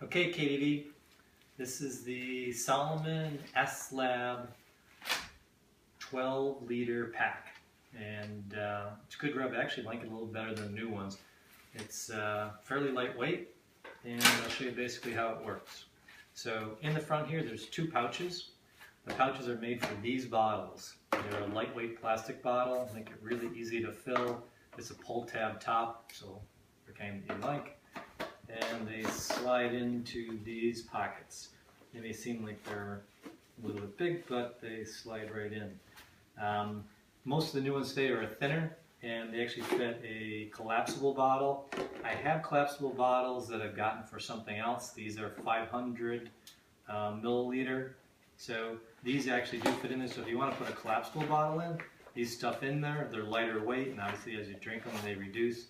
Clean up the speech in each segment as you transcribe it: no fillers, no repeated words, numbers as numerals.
Okay, KDV, this is the Salomon S-lab 12-liter pack, and it's a good rub. I actually like it a little better than the new ones. It's fairly lightweight, and I'll show you basically how it works. So in the front here, there's two pouches. The pouches are made for these bottles. They're a lightweight plastic bottle, make it really easy to fill. It's a pull tab top, so the kind that you like. And they slide into these pockets. They may seem like they're a little bit big, but they slide right in. Most of the new ones today are thinner, and they actually fit a collapsible bottle. I have collapsible bottles that I've gotten for something else. These are 500 milliliter. So these actually do fit in there. So if you want to put a collapsible bottle in, these stuff in there, they're lighter weight, and obviously as you drink them, they reduce.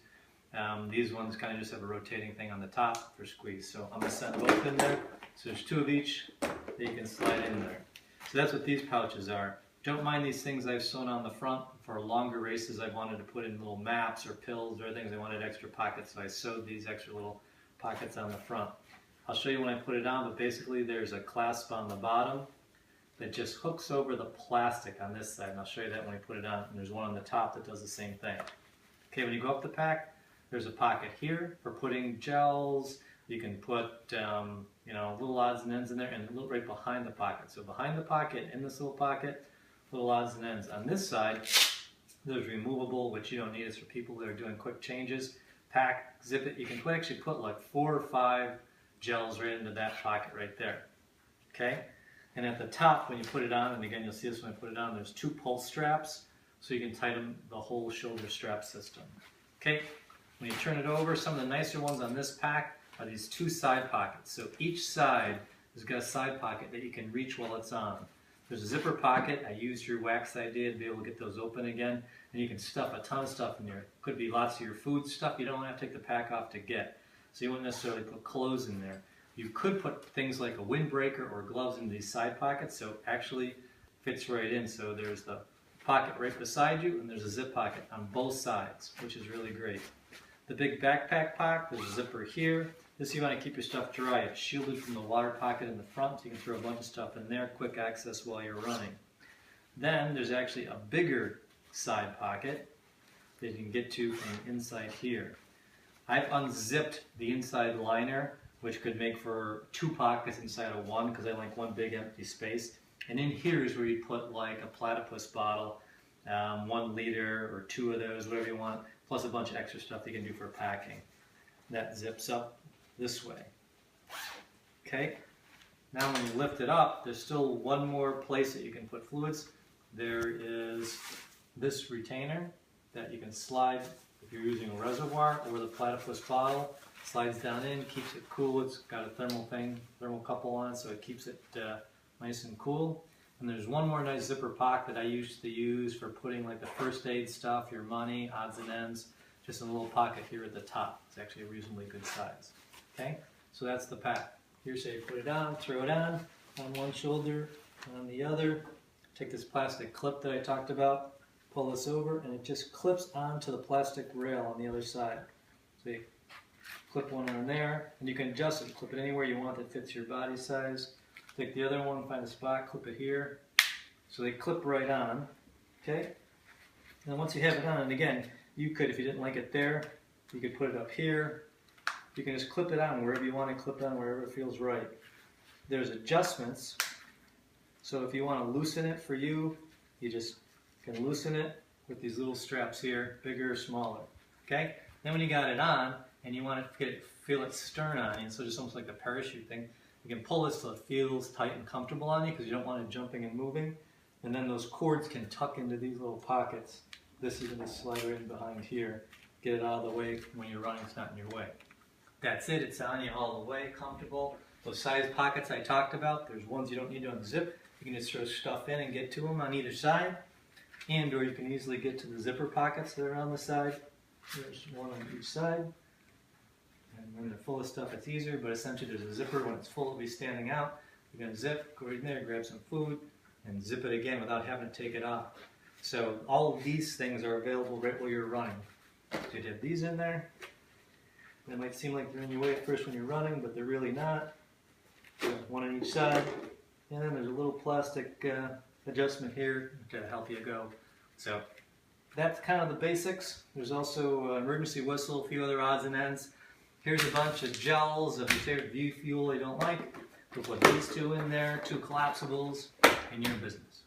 These ones kind of just have a rotating thing on the top for squeeze. So I'm going to set both in there. So there's two of each that you can slide in there. So that's what these pouches are. Don't mind these things I've sewn on the front. For longer races, I wanted to put in little maps or pills or things. I wanted extra pockets, so I sewed these extra little pockets on the front. I'll show you when I put it on, but basically there's a clasp on the bottom that just hooks over the plastic on this side, and I'll show you that when I put it on. And there's one on the top that does the same thing. Okay, when you go up the pack, there's a pocket here for putting gels. You can put little odds and ends in there, and a little right behind the pocket. So behind the pocket, in this little pocket, little odds and ends. On this side, there's removable, which you don't need. It's for people that are doing quick changes. Pack, zip it. You can actually put like 4 or 5 gels right into that pocket right there. Okay? And at the top, when you put it on, and again, you'll see this when I put it on, there's 2 pull straps, so you can tighten the whole shoulder strap system. Okay? When you turn it over, some of the nicer ones on this pack are these 2 side pockets. So each side has got a side pocket that you can reach while it's on. There's a zipper pocket. I used your wax idea to be able to get those open again. And you can stuff a ton of stuff in there. Could be lots of your food stuff you don't have to take the pack off to get. So you wouldn't necessarily put clothes in there. You could put things like a windbreaker or gloves in these side pockets, so it actually fits right in. So there's the pocket right beside you, and there's a zip pocket on both sides, which is really great. The big backpack pocket, there's a zipper here. This you want to keep your stuff dry. It's shielded from the water pocket in the front, so you can throw a bunch of stuff in there, quick access while you're running. Then there's actually a bigger side pocket that you can get to from inside here. I've unzipped the inside liner, which could make for 2 pockets inside of one, because I like one big empty space. And in here is where you put like a platypus bottle, 1 liter or 2 of those, whatever you want, plus a bunch of extra stuff you can do for packing. That zips up this way. Okay, now when you lift it up, there's still one more place that you can put fluids. There is this retainer that you can slide if you're using a reservoir, or the platypus bottle. Slides down in, keeps it cool. It's got a thermal couple on it, so it keeps it nice and cool. And there's one more nice zipper pocket that I used to use for putting like the first aid stuff, your money, odds and ends. Just a little pocket here at the top. It's actually a reasonably good size. Okay, so that's the pack. Here's how you put it on, throw it on one shoulder, on the other. Take this plastic clip that I talked about, pull this over, and it just clips onto the plastic rail on the other side. So you clip one on there, and you can adjust it, clip it anywhere you want that fits your body size. Take the other one, find a spot, clip it here. So they clip right on, okay? And then once you have it on, and again, you could, if you didn't like it there, you could put it up here. You can just clip it on wherever you want to clip it on, wherever it feels right. There's adjustments. So if you want to loosen it for you, you just can loosen it with these little straps here, bigger or smaller. Okay? Then when you got it on, and you want to feel it stern on you, so just almost like the parachute thing, you can pull this so it feels tight and comfortable on you, because you don't want it jumping and moving. And then those cords can tuck into these little pockets. This is going to slide right in behind here. Get it out of the way when you're running, it's not in your way. That's it, it's on you all the way, comfortable. Those size pockets I talked about, there's ones you don't need to unzip. You can just throw stuff in and get to them on either side. And or you can easily get to the zipper pockets that are on the side. There's one on each side. And when they're full of stuff, it's easier, but essentially there's a zipper. When it's full, it'll be standing out. You're going to zip, go right in there, grab some food, and zip it again without having to take it off. So all of these things are available right while you're running. So you'd have these in there. They might seem like they're in your way at first when you're running, but they're really not. So one on each side. And then there's a little plastic adjustment here to help you go. So that's kind of the basics. There's also an emergency whistle, a few other odds and ends. Here's a bunch of gels of your favorite view fuel you don't like. We'll put these two in there, two collapsibles, and you're in business.